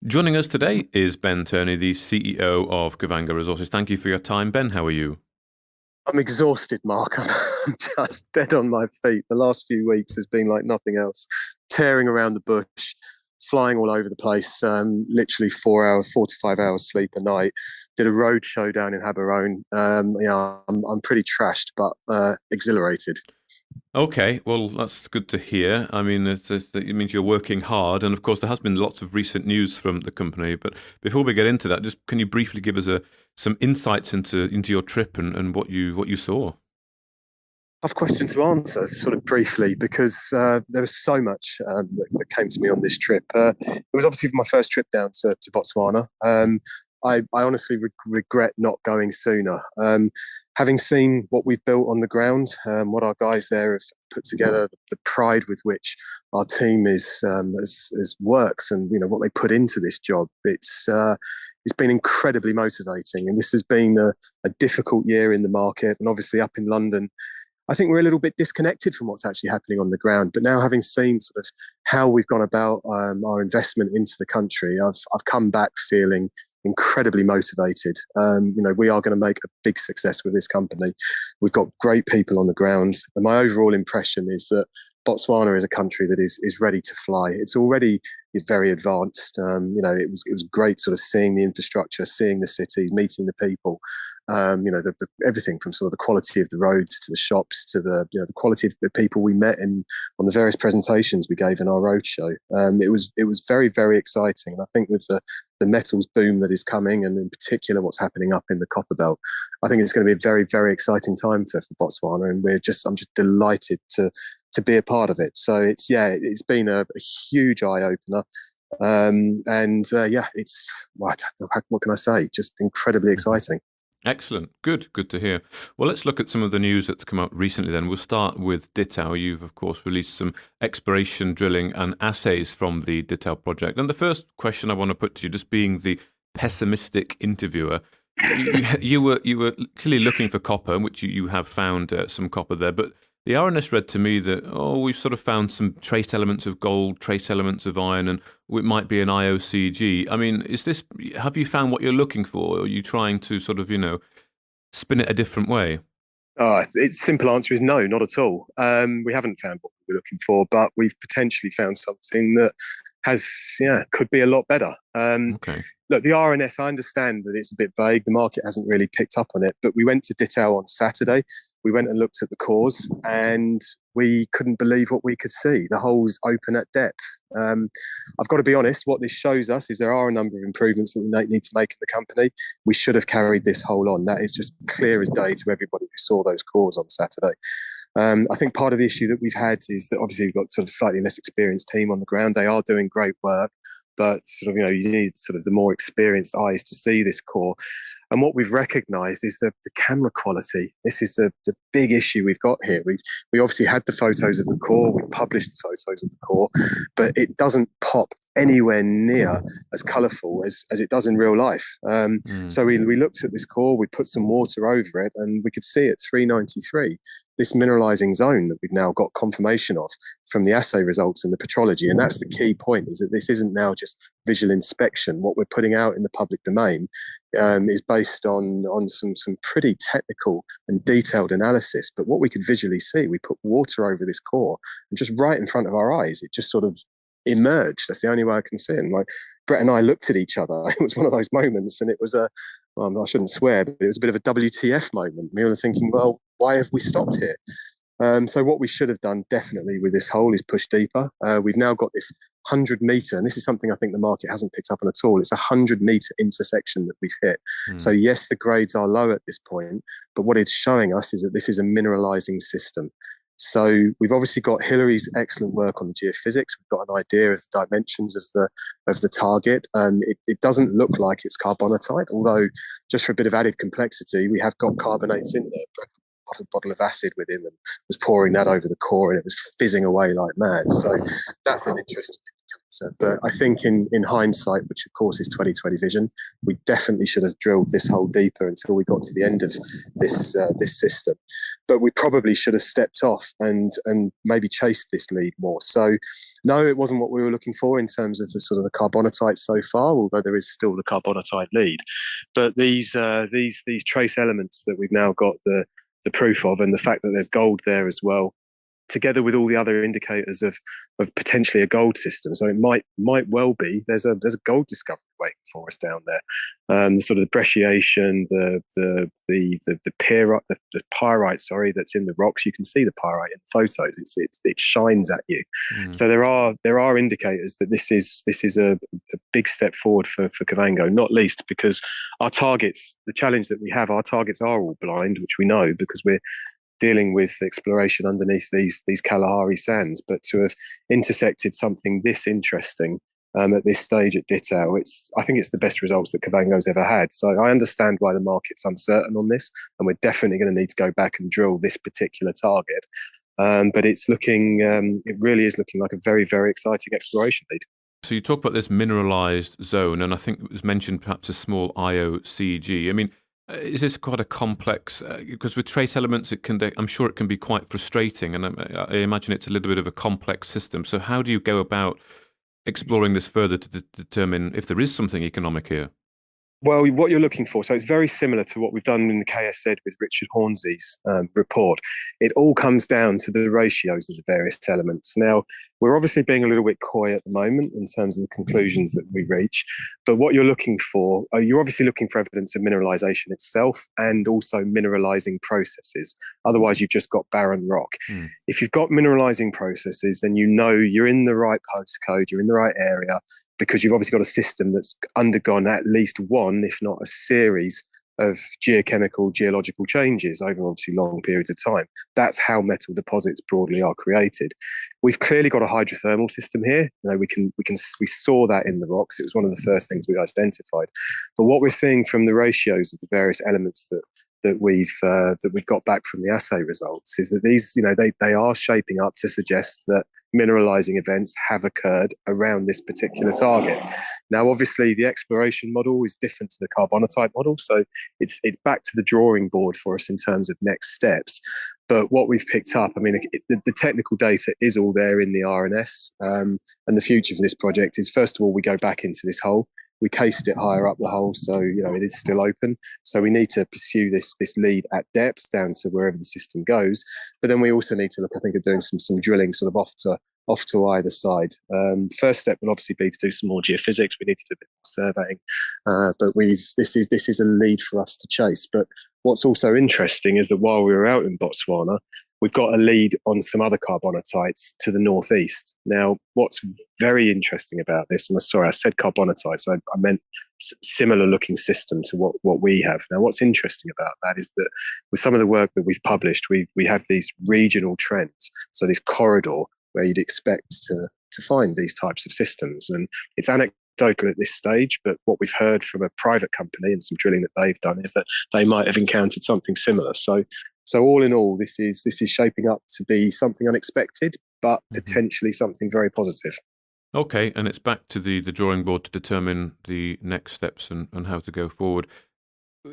Joining us today is Ben Turney, the CEO of Kavango Resources. Thank you for your time, Ben. How are you? I'm exhausted, Mark. I'm just dead on my feet. The last few weeks has been like nothing else. Tearing around the bush, flying all over the place. Literally 4 hours, 4 to 5 hours sleep a night. Did a road show down in Haberone. I'm pretty trashed, but exhilarated. Okay, well, that's good to hear. I mean, it means you're working hard, and of course, there has been lots of recent news from the company. But before we get into that, just can you briefly give us some insights into your trip and what you saw? Tough question to answer, sort of briefly, because there was so much that came to me on this trip. It was obviously my first trip down to Botswana. I honestly regret not going sooner. Having seen what we've built on the ground, what our guys there have put together, the pride with which our team is works, and what they put into this job, it's been incredibly motivating. And this has been a difficult year in the market, and obviously up in London. I think we're a little bit disconnected from what's actually happening on the ground. But now, having seen sort of how we've gone about our investment into the country, I've come back feeling incredibly motivated. We are going to make a big success with this company. We've got great people on the ground, and my overall impression is that Botswana is a country that is ready to fly. It's already is very advanced. It was great sort of seeing the infrastructure, seeing the city, meeting the people. Everything from sort of the quality of the roads to the shops to the quality of the people we met in on the various presentations we gave in our roadshow. It was very, very exciting, and I think with the metals boom that is coming, and in particular what's happening up in the copper belt, I think it's going to be a very, very exciting time for Botswana, and I'm just delighted to be a part of it. So it's been a huge eye opener. It's what can I say? Just incredibly exciting. Excellent. Good to hear. Well, let's look at some of the news that's come out recently then. We'll start with Ditau. You've, of course, released some exploration drilling and assays from the Ditau project. And the first question I want to put to you, just being the pessimistic interviewer, you were clearly looking for copper, which you have found some copper there, but the RNS read to me that, we've sort of found some trace elements of gold, trace elements of iron, and it might be an IOCG. I mean, have you found what you're looking for? Or are you trying to sort of, spin it a different way? Its simple answer is no, not at all. We haven't found what we were looking for, but we've potentially found something that could be a lot better. Okay. Look, the RNS, I understand that it's a bit vague. The market hasn't really picked up on it, but we went to Ditau on Saturday. We went and looked at the cores, and we couldn't believe what we could see. The hole's open at depth. I've got to be honest, what this shows us is there are a number of improvements that we need to make in the company. We should have carried this hole on. That is just clear as day to everybody who saw those cores on Saturday. I think part of the issue that we've had is that obviously we've got sort of slightly less experienced team on the ground. They are doing great work, but sort of, you need sort of the more experienced eyes to see this core. And what we've recognised is the camera quality. This is the big issue we've got here. We obviously had the photos of the core. We've published the photos of the core, but it doesn't pop anywhere near as colourful as it does in real life. Mm. So we looked at this core. We put some water over it, and we could see at 393 this mineralising zone that we've now got confirmation of from the assay results and the petrology. And that's the key point, is that this isn't now just visual inspection. What we're putting out in the public domain is based on some pretty technical and detailed analysis. But what we could visually see, we put water over this core, and just right in front of our eyes, it just sort of emerged. That's the only way I can see it. And like Brett and I looked at each other. It was one of those moments, and it was I shouldn't swear, but it was a bit of a WTF moment. We were thinking, well, why have we stopped here? So what we should have done definitely with this hole is push deeper. We've now got this 100 meter, and this is something I think the market hasn't picked up on at all. It's a 100 meter intersection that we've hit. So Mm. yes, the grades are low at this point, but what it's showing us is that this is a mineralizing system. So we've obviously got Hillary's excellent work on the geophysics. We've got an idea of the dimensions of the target. It doesn't look like it's carbonatite, although just for a bit of added complexity, we have got carbonates in there. Bottle of acid with him and was pouring that over the core, and it was fizzing away like mad. So that's an interesting. But I think in hindsight, which of course is 2020 vision, we definitely should have drilled this hole deeper until we got to the end of this system. But we probably should have stepped off and maybe chased this lead more. So no, it wasn't what we were looking for in terms of the sort of the carbonatite so far, although there is still the carbonatite lead. But these trace elements that we've now got the proof of, and the fact that there's gold there as well, together with all the other indicators of potentially a gold system. So it might well be there's a gold discovery waiting for us down there. The sort of the brecciation, the pyrite, sorry, that's in the rocks. You can see the pyrite in the photos. It shines at you. So there are indicators that this is a big step forward for Kavango, not least because our targets, the challenge that we have, our targets are all blind, which we know because we're dealing with exploration underneath these Kalahari sands. But to have intersected something this interesting at this stage at Ditau, I think it's the best results that Kavango's ever had. So I understand why the market's uncertain on this, and we're definitely going to need to go back and drill this particular target. But it's looking, it really is looking like a very, very exciting exploration lead. So you talk about this mineralized zone, and I think it was mentioned perhaps a small IOCG. I mean, is this quite a complex, because with trace elements, I'm sure it can be quite frustrating, and I imagine it's a little bit of a complex system. So how do you go about exploring this further to determine if there is something economic here? Well, what you're looking for, so it's very similar to what we've done in the KSZ with Richard Hornsey's report. It all comes down to the ratios of the various elements. Now, we're obviously being a little bit coy at the moment in terms of the conclusions that we reach, but what you're looking for, you're obviously looking for evidence of mineralization itself and also mineralizing processes. Otherwise, you've just got barren rock. If you've got mineralizing processes, then you know you're in the right postcode, you're in the right area, because you've obviously got a system that's undergone at least one, if not a series of geological changes over obviously long periods of time. That's how metal deposits broadly are created. We've clearly got a hydrothermal system here. You know, we saw that in the rocks. It was one of the first things we identified. But what we're seeing from the ratios of the various elements that we've got back from the assay results is that these, you know, they are shaping up to suggest that mineralizing events have occurred around this particular target. Now, obviously, the exploration model is different to the carbonatite model, so it's back to the drawing board for us in terms of next steps. But what we've picked up, I mean, the technical data is all there in the RNS, and the future for this project is, first of all, we go back into this hole. We cased it higher up the hole, so you know it is still open. So we need to pursue this lead at depth down to wherever the system goes. But then we also need to look, I think, at doing some drilling sort of off to either side. First step will obviously be to do some more geophysics. We need to do a bit more surveying, but this is a lead for us to chase. But what's also interesting is that while we were out in Botswana, we've got a lead on some other carbonatites to the northeast. Now, what's very interesting about this, and I'm sorry, I said carbonatites, I meant similar looking system to what we have. Now, what's interesting about that is that with some of the work that we've published, we have these regional trends. So this corridor where you'd expect to find these types of systems. And it's anecdotal at this stage, but what we've heard from a private company and some drilling that they've done is that they might have encountered something similar. So all in all, this is shaping up to be something unexpected, but potentially something very positive. Okay, and it's back to the drawing board to determine the next steps and how to go forward.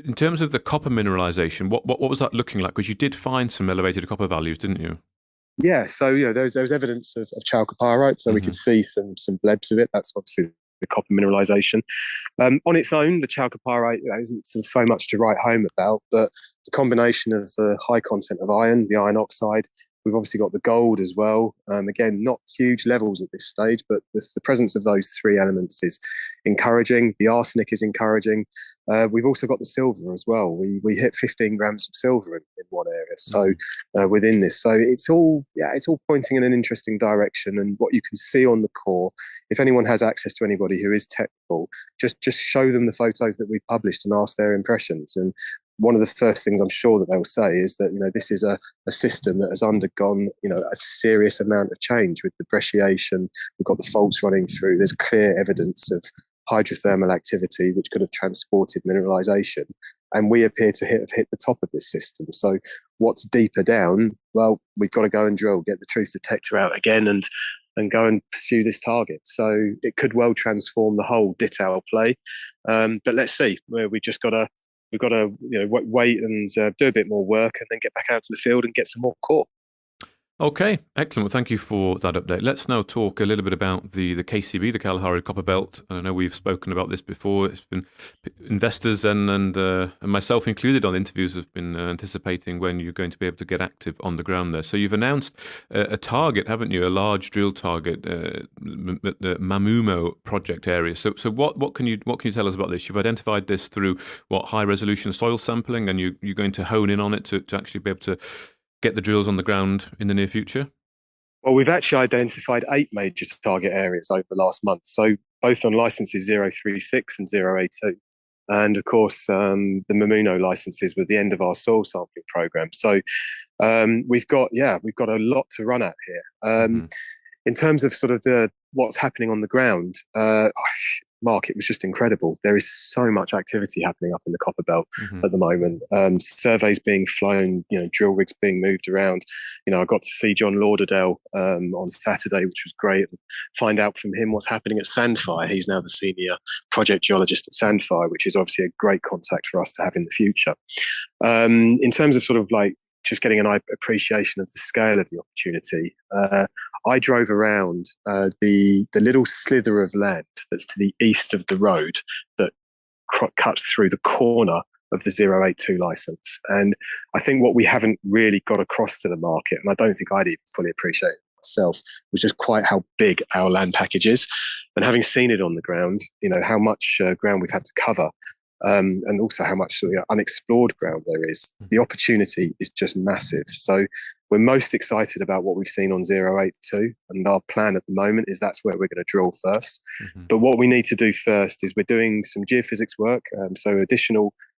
In terms of the copper mineralization, what was that looking like? Because you did find some elevated copper values, didn't you? Yeah, so you know there was evidence of chalcopyrite, so we could see some blebs of it. That's obviously the copper mineralization. On its own, the chalcopyrite isn't so much to write home about, but the combination of the high content of iron, the iron oxide, we've obviously got the gold as well. Again, not huge levels at this stage, but the presence of those three elements is encouraging. The arsenic is encouraging. We've also got the silver as well. We hit 15 grams of silver in one area, so within this. So it's all pointing in an interesting direction. And what you can see on the core, if anyone has access to anybody who is technical, just show them the photos that we've published and ask their impressions. And one of the first things I'm sure that they'll say is that, you know, this is a system that has undergone, you know, a serious amount of change with the brecciation. We've got the faults running through. There's clear evidence of hydrothermal activity which could have transported mineralization, and we appear to have hit the top of this system. So what's deeper down? Well, we've got to go and drill, get the truth detector out again, and and go and pursue this target. So it could well transform the whole Ditau play. But let's see. We've got to wait and do a bit more work, and then get back out to the field and get some more core. Okay, excellent. Well, thank you for that update. Let's now talk a little bit about the KCB, the Kalahari Copper Belt. I know we've spoken about this before. It's been investors and myself included on interviews have been anticipating when you're going to be able to get active on the ground there. So you've announced a target, haven't you? A large drill target, the Mamumo project area. So what can you tell us about this? You've identified this through high resolution soil sampling, and you're going to hone in on it to actually be able to get the drills on the ground in the near future? Well, we've actually identified 8 major target areas over the last month. So both on licenses 036 and 082. And of course, the Mamuno licenses were the end of our soil sampling program. So we've got a lot to run at here. In terms of sort of what's happening on the ground, Mark, it was just incredible. There is so much activity happening up in the Copper Belt at the moment. Surveys being flown, drill rigs being moved around. I got to see John Lauderdale on Saturday, which was great, and find out from him what's happening at Sandfire. He's now the senior project geologist at Sandfire, which is obviously a great contact for us to have in the future. In terms of sort of like just getting an appreciation of the scale of the opportunity, I drove around the little slither of land that's to the east of the road that cuts through the corner of the 082 license. And I think what we haven't really got across to the market, and I don't think I'd even fully appreciate it myself, was just quite how big our land package is. And having seen it on the ground, how much ground we've had to cover, and also how much unexplored ground there is. The opportunity is just massive. So we're most excited about what we've seen on 082, and our plan at the moment is that's where we're going to drill first. But what we need to do first is we're doing some geophysics work, so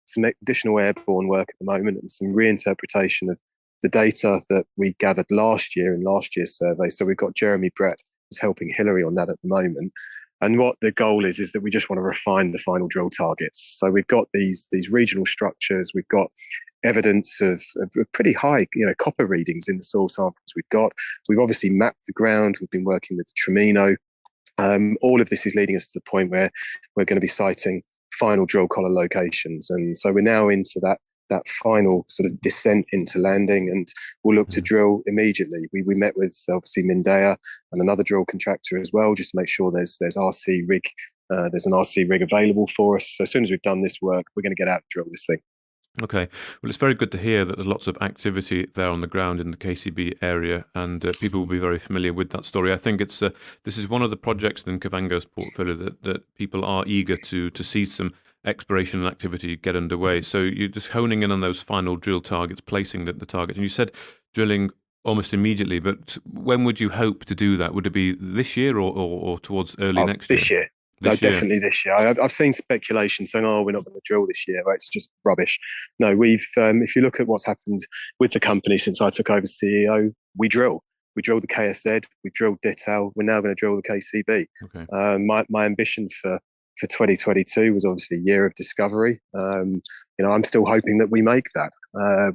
some additional airborne work at the moment, and some reinterpretation of the data that we gathered last year in last year's survey. So we've got Jeremy Brett is helping Hillary on that at the moment. And what the goal is that we just want to refine the final drill targets. So we've got these regional structures. We've got evidence of pretty high, copper readings in the soil samples we've got. We've obviously mapped the ground. We've been working with the Tremino. All of this is leading us to the point where we're going to be siting final drill collar locations. And so we're now into that final sort of descent into landing, and we'll look to drill immediately. We met with obviously Mindea and another drill contractor as well, just to make sure there's RC rig, there's an RC rig available for us. So as soon as we've done this work, we're going to get out and drill this thing. Okay, well, it's very good to hear that there's lots of activity there on the ground in the KCB area, and people will be very familiar with that story. I think this is one of the projects in Kavango's portfolio that people are eager to see some exploration and activity get underway. So you're just honing in on those final drill targets, placing the targets. And you said drilling almost immediately, but when would you hope to do that? Would it be this year or towards early next year? This year. Definitely this year. I've seen speculation saying, we're not going to drill this year. It's just rubbish. No, we've, if you look at what's happened with the company since I took over as CEO, we drill. We drilled the KSZ, we drilled Ditau, we're now going to drill the KCB. Okay. My ambition for 2022 was obviously a year of discovery. I'm still hoping that we make that.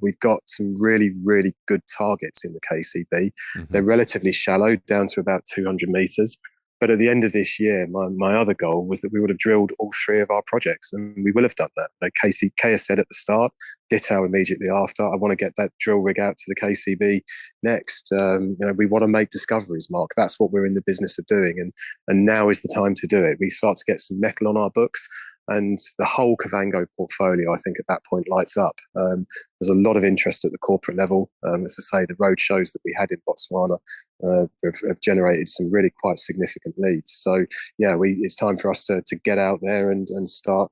We've got some really, really good targets in the KCB. They're relatively shallow, down to about 200 meters. But at the end of this year, my other goal was that we would have drilled all 3 of our projects, and we will have done that. KSZ at the start, Ditau immediately after. I want to get that drill rig out to the KCB next. We want to make discoveries, Mark. That's what we're in the business of doing, and now is the time to do it. We start to get some metal on our books, and the whole Kavango portfolio, I think, at that point lights up. There's a lot of interest at the corporate level. As I say, the road shows that we had in Botswana have generated some really quite significant leads. So yeah, it's time for us to get out there and start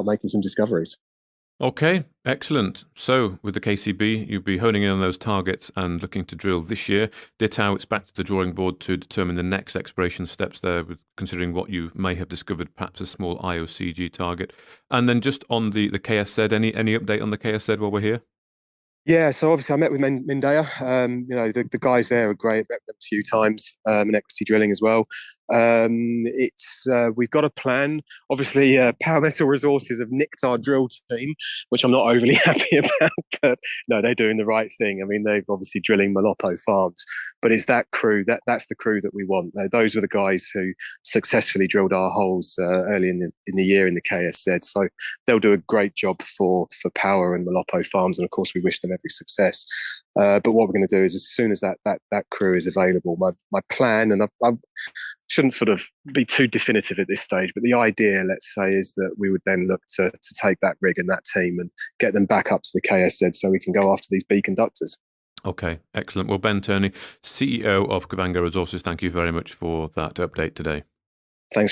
making some discoveries. Okay, excellent. So with the KCB, you'll be honing in on those targets and looking to drill this year. Ditau, it's back to the drawing board to determine the next exploration steps there, with considering what you may have discovered, perhaps a small IOCG target. And then just on the KSZ, any update on the KSZ while we're here? Yeah, so obviously I met with Mindea. The guys there are great. Met them a few times in equity drilling as well. It's we've got a plan. Obviously, Power Metal Resources have nicked our drill team, which I'm not overly happy about. But no, they're doing the right thing. I mean, they've obviously drilling Malopo farms, but it's that crew that's the crew that we want. Those were the guys who successfully drilled our holes early in the year in the KSZ. So they'll do a great job for Power and Malopo farms, and of course we wish them every success. But what we're going to do is, as soon as that crew is available, my plan, and I shouldn't sort of be too definitive at this stage, but the idea, let's say, is that we would then look to take that rig and that team and get them back up to the KSZ so we can go after these B conductors. Okay, excellent. Well, Ben Turney, CEO of Kavango Resources, thank you very much for that update today.